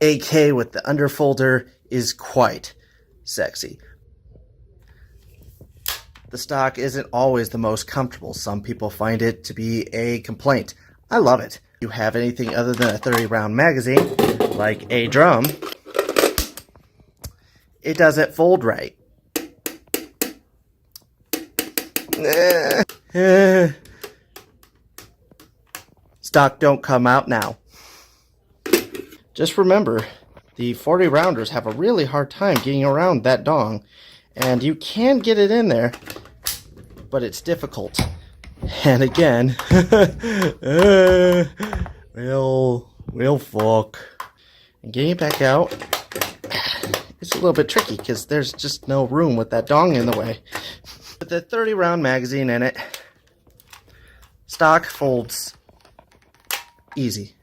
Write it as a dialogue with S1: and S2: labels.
S1: AK with the underfolder is quite sexy. The stock isn't always the most comfortable. Some people find it to be a complaint. I love it. If you have anything other than a 30-round magazine, like a drum, it doesn't fold right. Stock don't come out now. Just remember, the 40 rounders have a really hard time getting around that dong, and you can get it in there, but it's difficult. And again, well, fuck. And getting it back out, it's a little bit tricky because there's just no room with that dong in the way. With the 30 round magazine in it, stock folds easy.